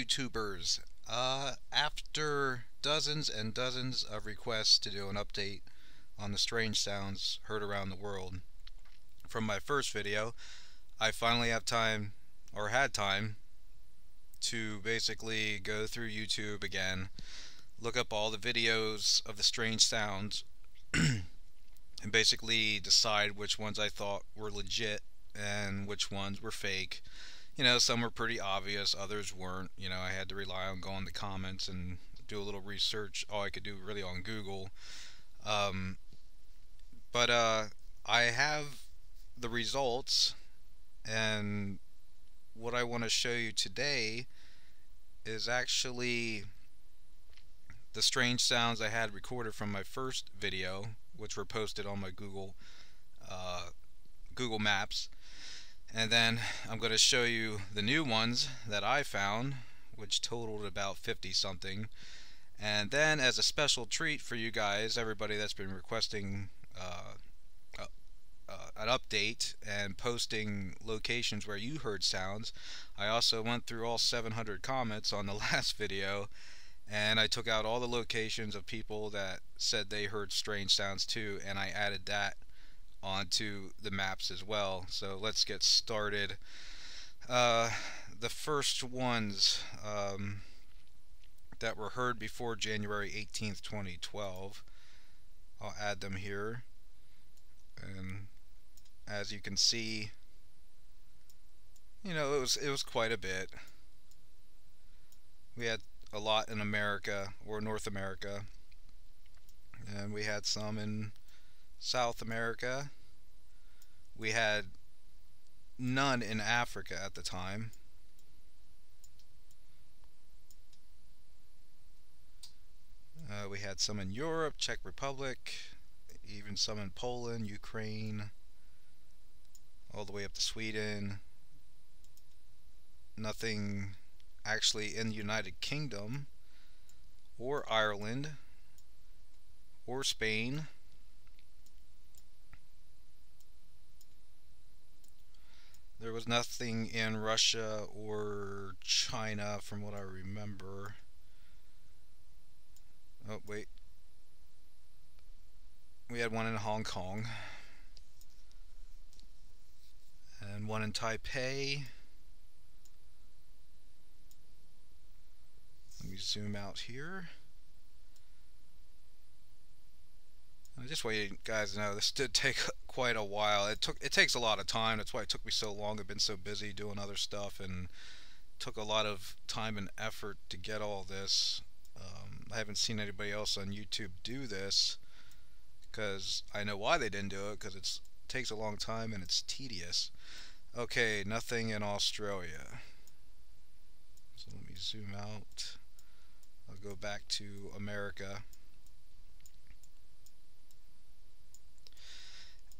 YouTubers. After dozens and dozens of requests to do an update on the strange sounds heard around the world from my first video, I finally have time, or had time, to basically go through YouTube again, look up all the videos of the strange sounds, and basically decide which ones I thought were legit and which ones were fake. Some were pretty obvious, others weren't. I had to rely on going to comments and do a little research. All I could do really on Google. Um, but I have the results, and what I want to show you today is actually the strange sounds I had recorded from my first video, which were posted on my Google Maps. And then I'm going to show you the new ones that I found, which totaled about 50 something. And then, as a special treat for you guys, everybody that's been requesting an update and posting locations where you heard sounds, I also went through all 700 comments on the last video, and I took out all the locations of people that said they heard strange sounds too, and I added that onto the maps as well. So let's get started. The first ones that were heard before January 18th, 2012, I'll add them here, and as you can see, it was quite a bit. We had a lot in America, or North America, and we had some in South America. We had none in Africa at the time. We had some in Europe, Czech Republic, even some in Poland, Ukraine, all the way up to Sweden. Nothing actually in the United Kingdom, or Ireland, or Spain. There was nothing in Russia or China from what I remember. Oh, wait. We had one in Hong Kong, and one in Taipei. Let me zoom out here. I just want you guys to know this did take quite a while. It takes a lot of time. That's why it took me so long. I've been so busy doing other stuff, and took a lot of time and effort to get all this. I haven't seen anybody else on YouTube do this, because I know why they didn't do it, because it takes a long time and it's tedious. Okay, nothing in Australia. So let me zoom out. I'll go back to America.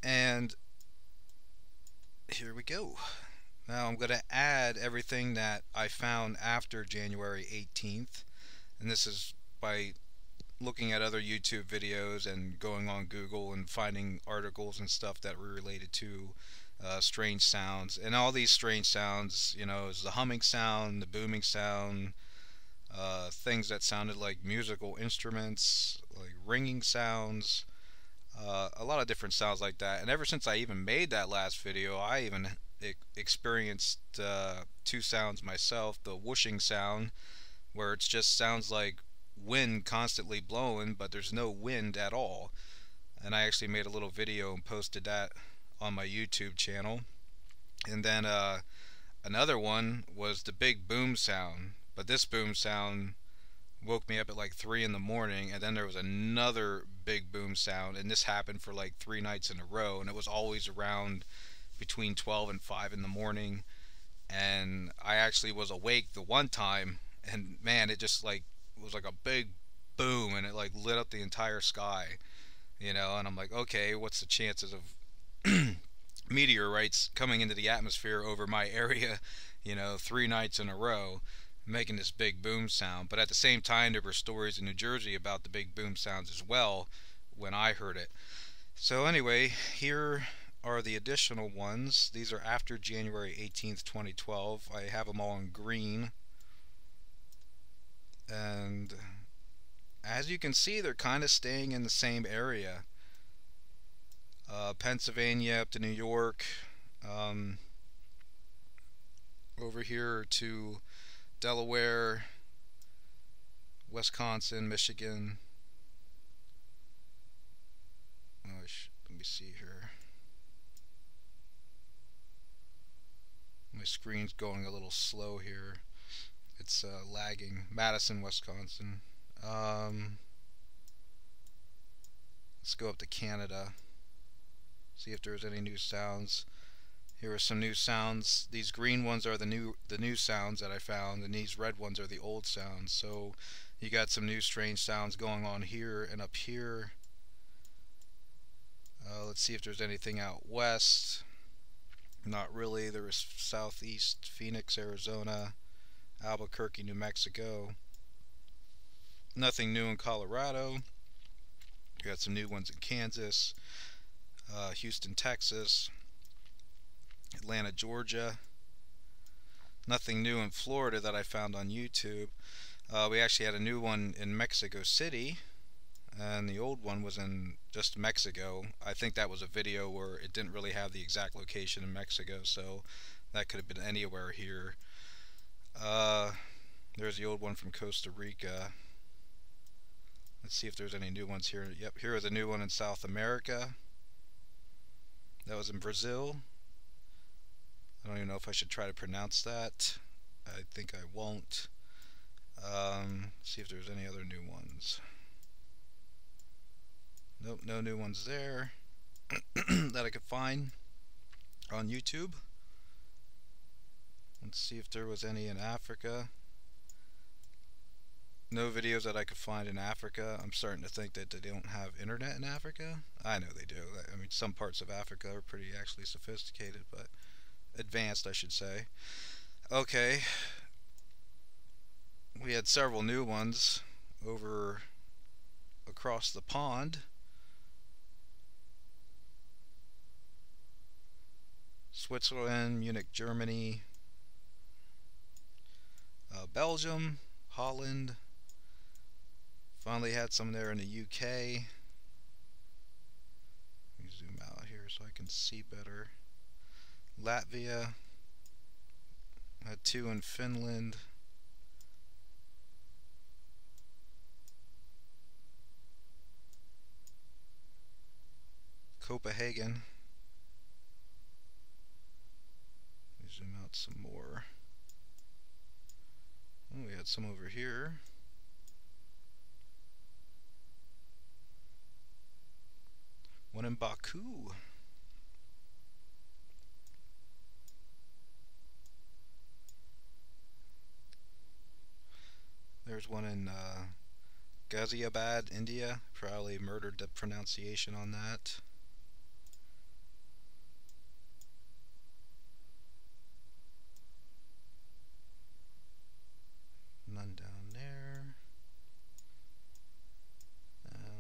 And here we go. Now I'm going to add everything that I found after January 18th. And this is by looking at other YouTube videos and going on Google and finding articles and stuff that were related to strange sounds. And all these strange sounds, is the humming sound, the booming sound, things that sounded like musical instruments, like ringing sounds, a lot of different sounds like that. And ever since I even made that last video, I even experienced two sounds myself. The whooshing sound, where it just sounds like wind constantly blowing, but there's no wind at all. And I actually made a little video and posted that on my YouTube channel. And then another one was the big boom sound, but this boom sound woke me up at like 3 in the morning. And then there was another big boom sound, and this happened for like 3 nights in a row, and it was always around between 12 and 5 in the morning. And I actually was awake the one time, and man, it just like was like a big boom, and it like lit up the entire sky, and I'm like, okay, what's the chances of meteorites coming into the atmosphere over my area, 3 nights in a row, making this big boom sound. But at the same time, there were stories in New Jersey about the big boom sounds as well when I heard it. So anyway, here are the additional ones. These are after January 18th, 2012. I have them all in green. And as you can see, they're kind of staying in the same area. Pennsylvania up to New York, um, over here to Delaware, Wisconsin, Michigan. Oh, let me see here. My screen's going a little slow here. It's lagging. Madison, Wisconsin. Um, let's go up to Canada. See if there's any new sounds. Here are some new sounds. These green ones are the new sounds that I found, and these red ones are the old sounds. So you got some new strange sounds going on here and up here. Let's see if there's anything out west. Not really. There was southeast Phoenix, Arizona, Albuquerque, New Mexico. Nothing new in Colorado. We got some new ones in Kansas, Houston, Texas, Atlanta, Georgia. Nothing new in Florida that I found on YouTube. We actually had a new one in Mexico City, and the old one was in just Mexico. I think that was a video where it didn't really have the exact location in Mexico, so that could have been anywhere here. Uh, there's the old one from Costa Rica. Let's see if there's any new ones here. Yep, here is a new one in South America. That was in Brazil. I don't even know if I should try to pronounce that. I think I won't. See if there's any other new ones. Nope, no new ones there that I could find on YouTube. Let's see if there was any in Africa. No videos that I could find in Africa. I'm starting to think that they don't have internet in Africa. I know they do. I mean, some parts of Africa are pretty actually sophisticated, but advanced, I should say. Okay. We had several new ones over across the pond. Switzerland, Munich, Germany, Belgium, Holland. Finally had some there in the UK. Let me zoom out here so I can see better. Latvia. Had two in Finland. Copenhagen. Let me zoom out some more. Oh, we had some over here. One in Baku. There's one in Ghaziabad, India. Probably murdered the pronunciation on that. None down there.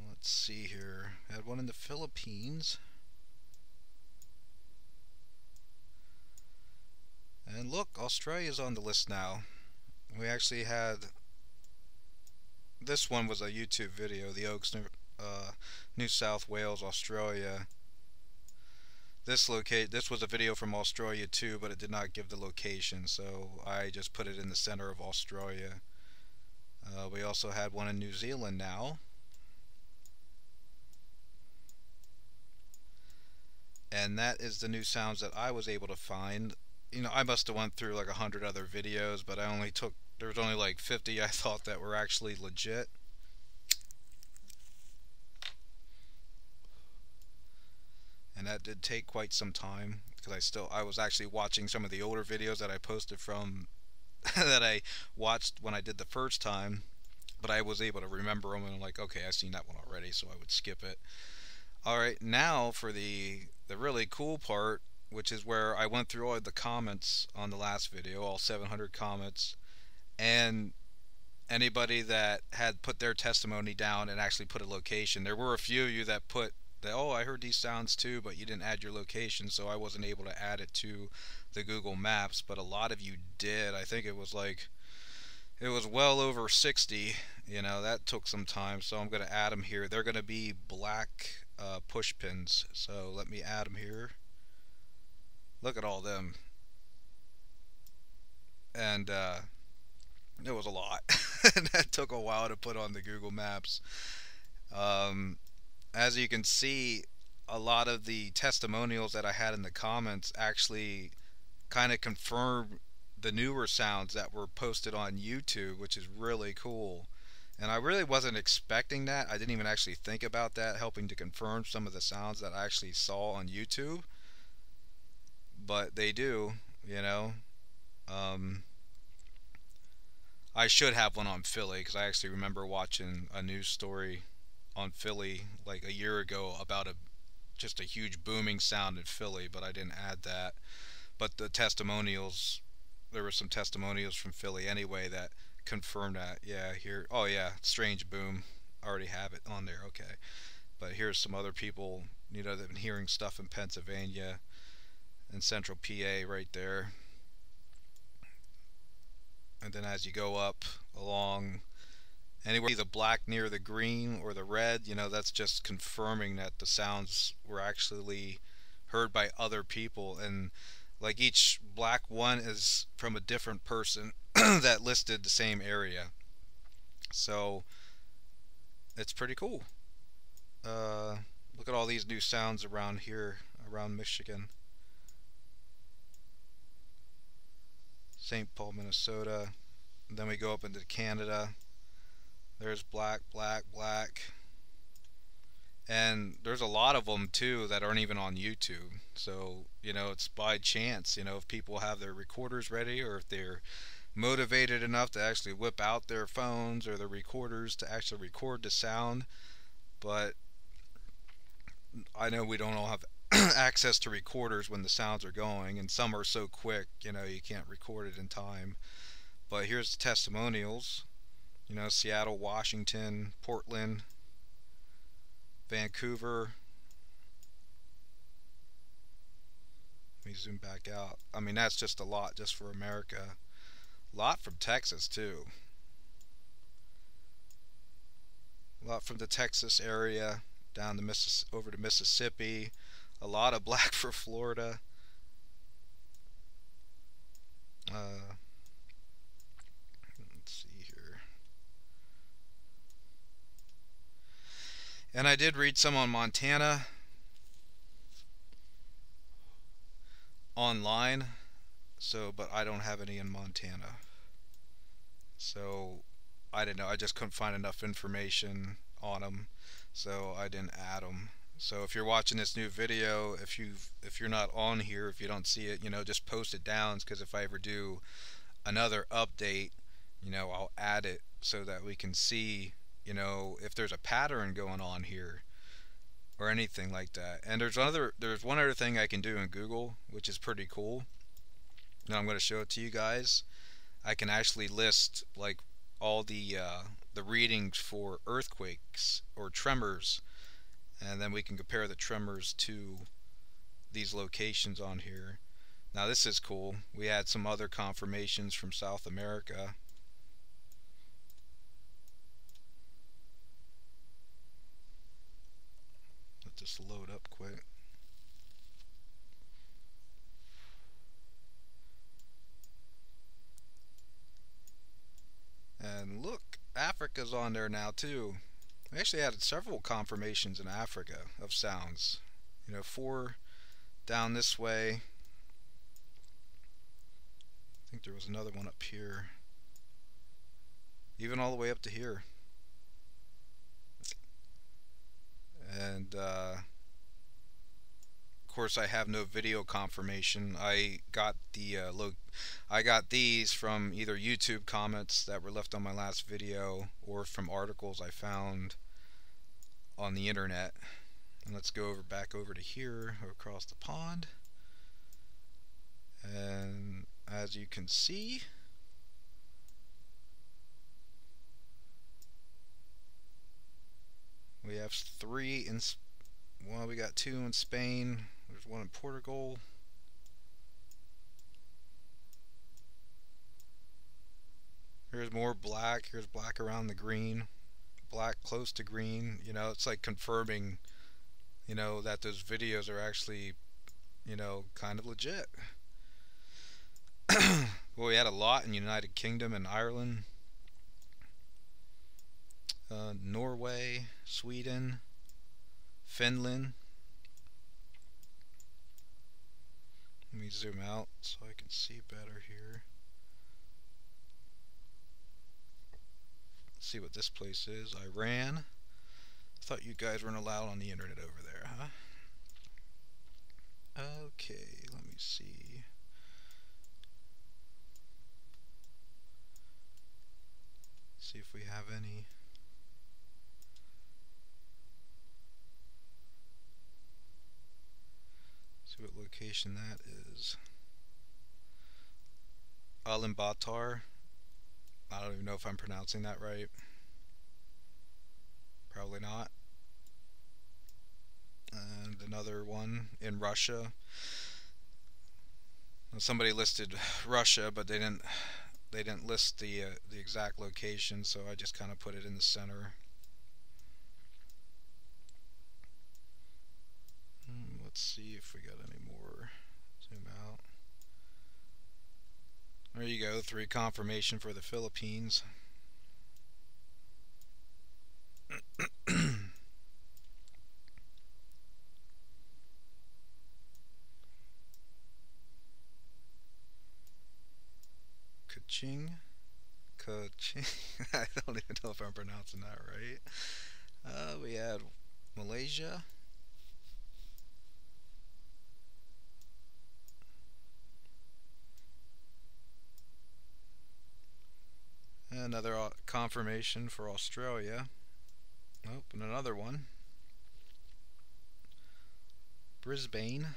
Let's see here. Had one in the Philippines. And look, Australia's on the list now. We actually had... This one was a YouTube video, the Oaks, New South Wales, Australia. This was a video from Australia too, but it did not give the location, so I just put it in the center of Australia. We also had one in New Zealand now. And that is the new sounds that I was able to find. You know, I must have went through like 100 other videos, but there was only like 50 I thought that were actually legit. And that did take quite some time, because I was actually watching some of the older videos that I posted from that I watched when I did the first time, but I was able to remember them, and I'm like, okay, I've seen that one already, so I would skip it. Alright, now for the really cool part, which is where I went through all the comments on the last video, all 700 comments, and anybody that had put their testimony down and actually put a location. There were a few of you that put that, oh, I heard these sounds too, but you didn't add your location, so I wasn't able to add it to the Google Maps, but a lot of you did. I think it was like It was well over 60. That took some time, so I'm going to add them here. They're going to be black push pins, so let me add them here. Look at all them. And it was a lot. And that took a while to put on the Google Maps. Um, as you can see, a lot of the testimonials that I had in the comments actually kind of confirm the newer sounds that were posted on YouTube, which is really cool. And I really wasn't expecting that. I didn't even actually think about that, helping to confirm some of the sounds that I actually saw on YouTube. But they do, you know. Um, I should have one on Philly because I actually remember watching a news story on Philly like a year ago about a just a huge booming sound in Philly, but I didn't add that. But the testimonials, there were some testimonials from Philly anyway that confirmed that. Yeah, here. Oh yeah, strange boom. I already have it on there. Okay, but here's some other people. That've been hearing stuff in Pennsylvania and Central PA right there. And then as you go up along anywhere the black near the green or the red, that's just confirming that the sounds were actually heard by other people. And like each black one is from a different person that listed the same area. So it's pretty cool. Uh, Look at all these new sounds around here, around Michigan. St. Paul, Minnesota. And then we go up into Canada. There's black, black, black. And there's a lot of them too that aren't even on YouTube. So, it's by chance, if people have their recorders ready or if they're motivated enough to actually whip out their phones or their recorders to actually record the sound. But I know we don't all have access to recorders when the sounds are going, and some are so quick, you can't record it in time. But here's the testimonials. Seattle, Washington, Portland, Vancouver. Let me zoom back out. I mean, that's just a lot just for America. A lot from Texas, too. A lot from the Texas area down to over to Mississippi. A lot of black for Florida. Let's see here. And I did read some on Montana online, but I don't have any in Montana. So I didn't know. I just couldn't find enough information on them, so I didn't add them. So if you're watching this new video, if you're not on here, if you don't see it, just post it down. Because if I ever do another update, I'll add it so that we can see, if there's a pattern going on here or anything like that. And there's one other thing I can do in Google, which is pretty cool. Now I'm going to show it to you guys. I can actually list like all the readings for earthquakes or tremors, and then we can compare the tremors to these locations on here. Now this is cool. We had some other confirmations from South America. Let this load up quick. And look, Africa's on there now too. We actually had several confirmations in Africa of sounds. 4 down this way. I think there was another one up here. Even all the way up to here. And of course I have no video confirmation. I got these from either YouTube comments that were left on my last video or from articles I found on the internet. And let's go back over to here, across the pond. And as you can see, we have 3 in, well, we got 2 in Spain. There's 1 in Portugal. Here's more black. Here's black around the green. Black close to green. It's like confirming, that those videos are actually, kind of legit. Well, we had a lot in United Kingdom and Ireland, Norway, Sweden, Finland. Let me zoom out so I can see better here. Let's see what this place is. Iran. I thought you guys weren't allowed on the internet over there, huh? Okay, let me see. See if we have any. See what location that is. Ulaanbaatar. I don't even know if I'm pronouncing that right. Probably not. And another one in Russia. Somebody listed Russia, but they didn't list the exact location, so I just kind of put it in the center. Let's see if we got any more. Zoom out. There you go, 3 confirmation for the Philippines. Kaching. Kaching. I don't even know if I'm pronouncing that right. We had Malaysia. Another confirmation for Australia. Oh, and another one. Brisbane.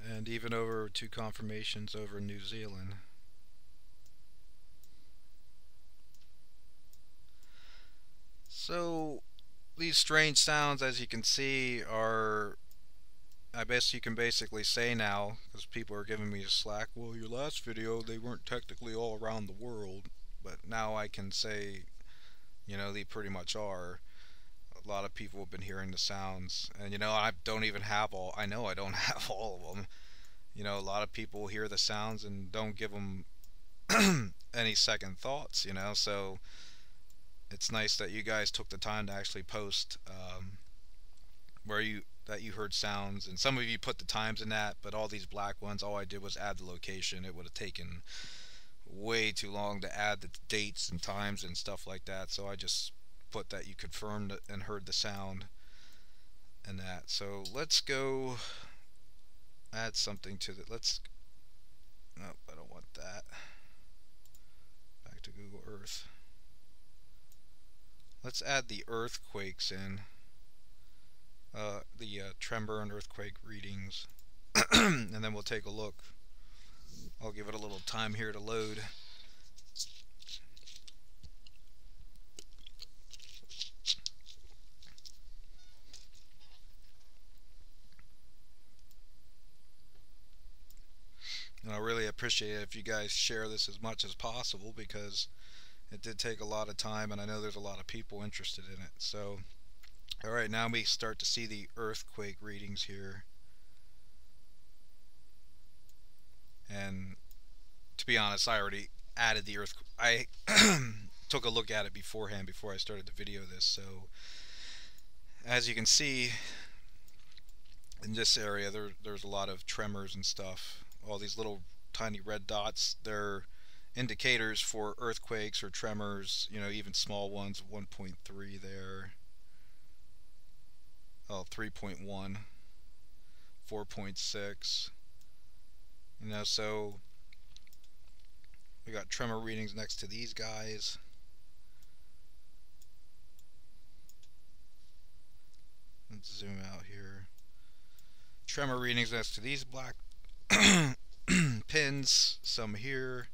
And even over 2 confirmations over New Zealand. So these strange sounds, as you can see, are, I guess you can basically say now, because people are giving me a slack, well, your last video, they weren't technically all around the world, but now I can say, they pretty much are. A lot of people have been hearing the sounds, and I don't even have all, I know I don't have all of them. A lot of people hear the sounds and don't give them any second thoughts, so it's nice that you guys took the time to actually post where you heard sounds, and some of you put the times in that, but all these black ones, all I did was add the location. It would have taken way too long to add the dates and times and stuff like that, so I just put that you confirmed and heard the sound and that. So let's go add something to the, let's, nope, I don't want that. Back to Google Earth. Let's add the earthquakes in. The tremor and earthquake readings. And then we'll take a look. I'll give it a little time here to load. And I really appreciate it if you guys share this as much as possible, because it did take a lot of time, and I know there's a lot of people interested in it. So, alright, now we start to see the earthquake readings here. And to be honest, I already added the earthquake. I took a look at it beforehand before I started to video this. So, as you can see, in this area, there's a lot of tremors and stuff. All these little tiny red dots, they're indicators for earthquakes or tremors, even small ones. 1.3 there. Oh, 3.1, 4.6. So we got tremor readings next to these guys. Let's zoom out here. Tremor readings next to these black pins. Some here,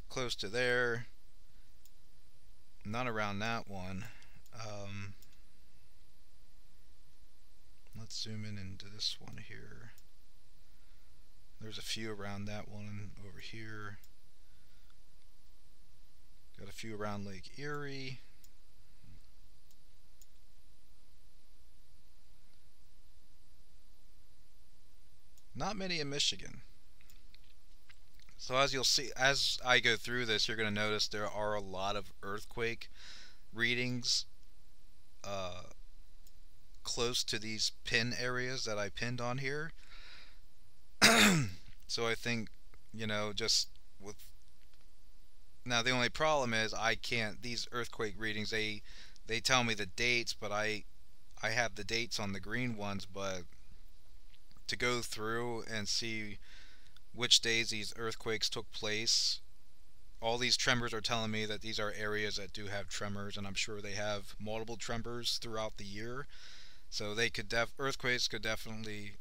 close to there. None around that one. Let's zoom in into this one here. There's a few around that one over here. Got a few around Lake Erie. Not many in Michigan. So as you'll see, as I go through this, you're going to notice there are a lot of earthquake readings uh, close to these pin areas that I pinned on here. So I think, just with now the only problem is I can't these earthquake readings they tell me the dates, but I have the dates on the green ones, but to go through and see which days these earthquakes took place, all these tremors are telling me that these are areas that do have tremors, and I'm sure they have multiple tremors throughout the year. So earthquakes could definitely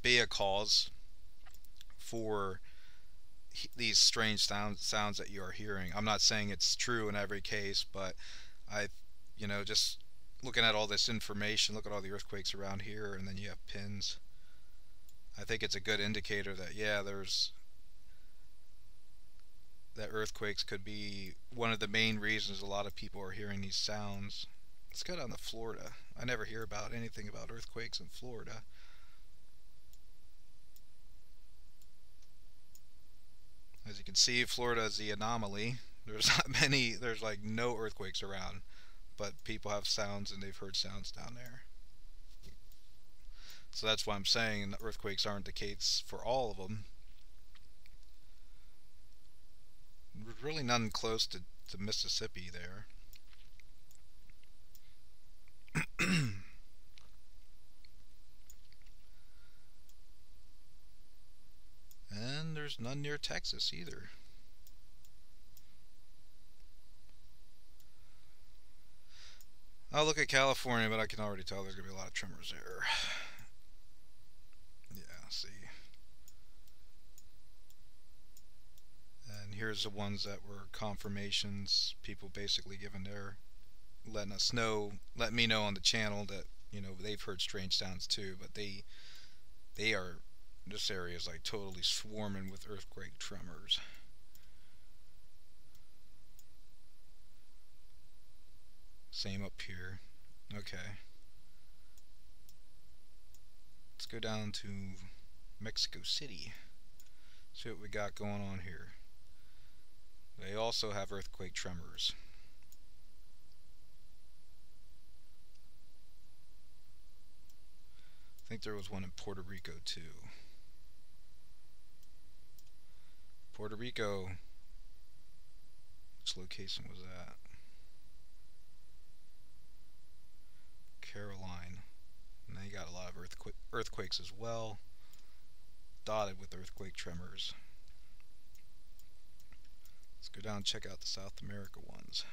be a cause for these strange sounds that you are hearing. I'm not saying it's true in every case, but I, just looking at all this information, look at all the earthquakes around here, and then you have pins. I think it's a good indicator that that earthquakes could be one of the main reasons a lot of people are hearing these sounds. Let's go down to Florida. I never hear about anything about earthquakes in Florida. As you can see, Florida is the anomaly. There's not many, there's like no earthquakes around, but people have sounds and they've heard sounds down there. So that's why I'm saying earthquakes aren't the case for all of them. There's really none close to Mississippi there. And there's none near Texas either. I'll look at California, but I can already tell there's going to be a lot of tremors there. Yeah, see. And here's the ones that were confirmations. People basically giving their, letting me know on the channel that, they've heard strange sounds too, but they are, this area is like totally swarming with earthquake tremors. Same up here. Okay. Let's go down to Mexico City. See what we got going on here. They also have earthquake tremors. I think there was one in Puerto Rico too. Puerto Rico, which location was that? Caroline. And they got a lot of earthquakes as well, dotted with earthquake tremors. Let's go down and check out the South America ones.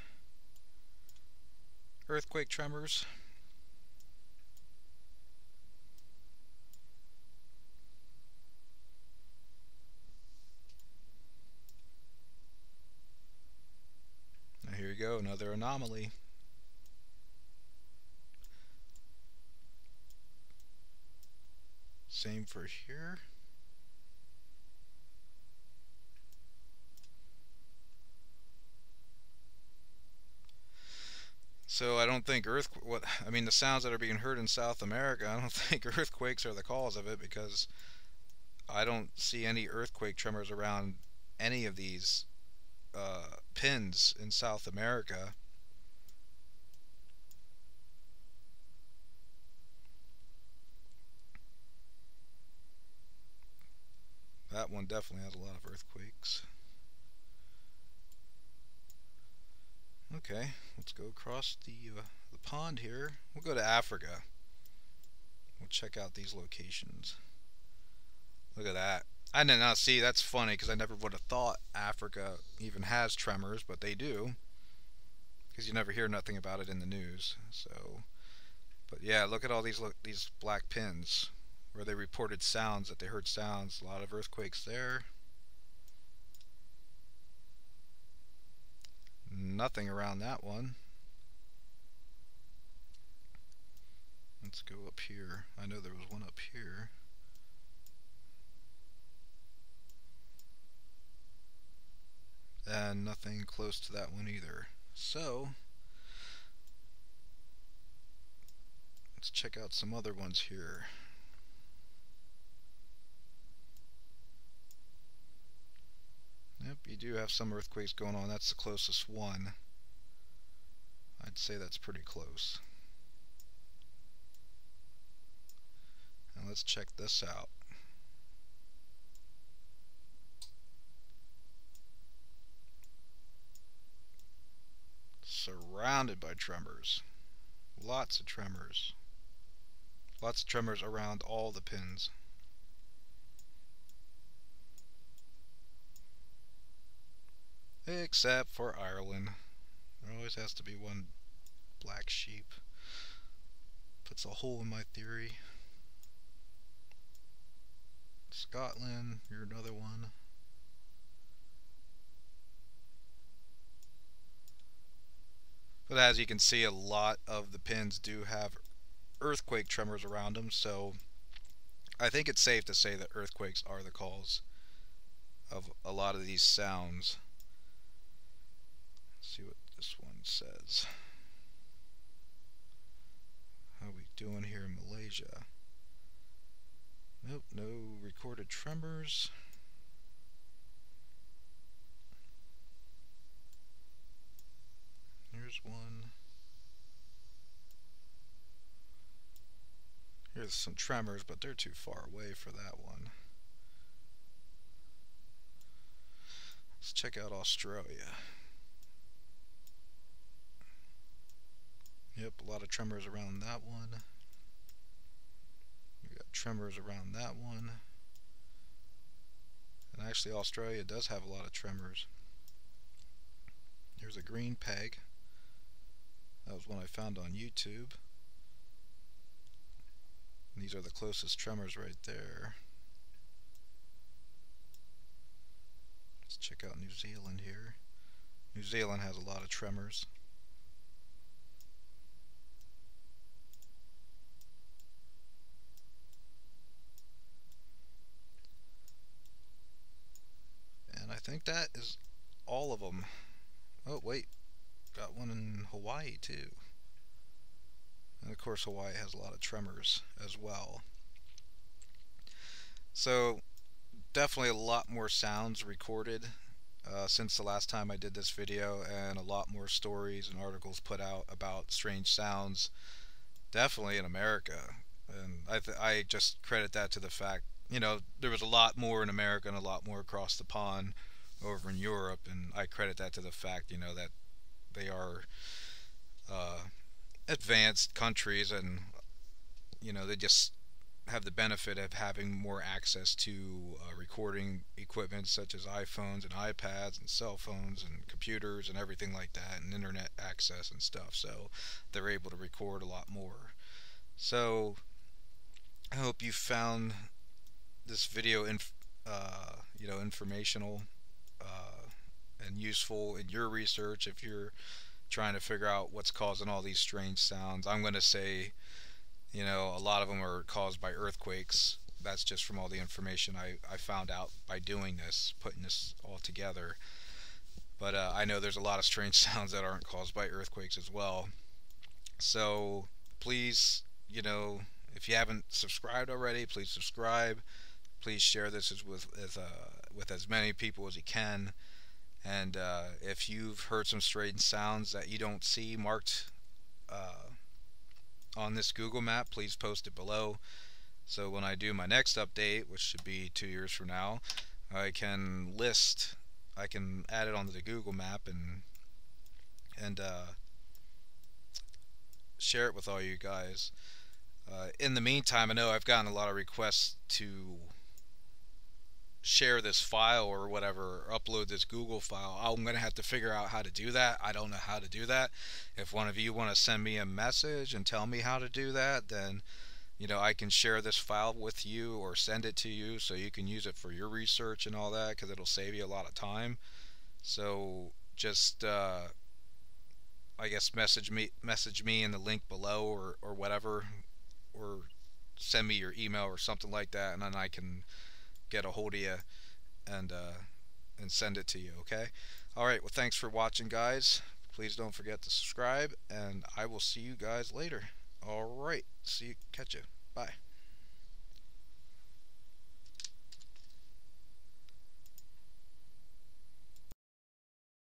Earthquake tremors. Now here you go, another anomaly. Same for here. So I don't think the sounds that are being heard in South America, I don't think earthquakes are the cause of it, because I don't see any earthquake tremors around any of these pins in South America. That one definitely has a lot of earthquakes. Okay, let's go across the pond here. We'll go to Africa. We'll check out these locations. Look at that. I did not see. That's funny because I never would have thought Africa even has tremors, but they do. Because you never hear nothing about it in the news. So, but yeah, look at all these black pins where they reported sounds, that they heard sounds. A lot of earthquakes there. Nothing around that one. Let's go up here. I know there was one up here. and nothing close to that one either. So let's check out some other ones here. Yep, you do have some earthquakes going on. That's the closest one. I'd say that's pretty close. And let's check this out. Surrounded by tremors. Lots of tremors. Lots of tremors around all the pins. Except for Ireland. There always has to be one black sheep. Puts a hole in my theory. Scotland, you're another one. But as you can see, a lot of the pins do have earthquake tremors around them, so I think it's safe to say that earthquakes are the cause of a lot of these sounds. Let's see what this one says. How are we doing here in Malaysia? Nope, no recorded tremors. Here's one. Here's some tremors, but they're too far away for that one. Let's check out Australia. Yep, a lot of tremors around that one. We got tremors around that one. And actually Australia does have a lot of tremors. Here's a green peg. That was one I found on YouTube. And these are the closest tremors right there. Let's check out New Zealand here. New Zealand has a lot of tremors. And I think that is all of them. Oh, wait. Got one in Hawaii, too. And of course, Hawaii has a lot of tremors as well. So, definitely a lot more sounds recorded since the last time I did this video, and a lot more stories and articles put out about strange sounds, definitely in America. And I just credit that to the fact, there was a lot more in America and a lot more across the pond over in Europe, and I credit that to the fact, that they are advanced countries, and they just have the benefit of having more access to recording equipment such as iPhones and iPads and cell phones and computers and everything like that, and internet access and stuff, so they're able to record a lot more. So I hope you found this video informational and useful in your research if you're trying to figure out what's causing all these strange sounds. I'm going to say, a lot of them are caused by earthquakes. That's just from all the information I found out by doing this, putting this all together. But I know there's a lot of strange sounds that aren't caused by earthquakes as well. So please, if you haven't subscribed already, please subscribe. Please share this with as many people as you can. And if you've heard some strange sounds that you don't see marked on this Google map, please post it below. So when I do my next update, which should be 2 years from now, I can add it onto the Google map and share it with all you guys. In the meantime, I know I've gotten a lot of requests to share this file or whatever, or upload this Google file. I'm going to have to figure out how to do that. I don't know how to do that. If one of you want to send me a message and tell me how to do that, then I can share this file with you or send it to you so you can use it for your research and all that, because it'll save you a lot of time. So just I guess message me in the link below or whatever, or send me your email or something like that, and then I can get a hold of you and and send it to you, okay? All right, well, thanks for watching, guys. Please don't forget to subscribe, and I will see you guys later. All right, catch you. Bye.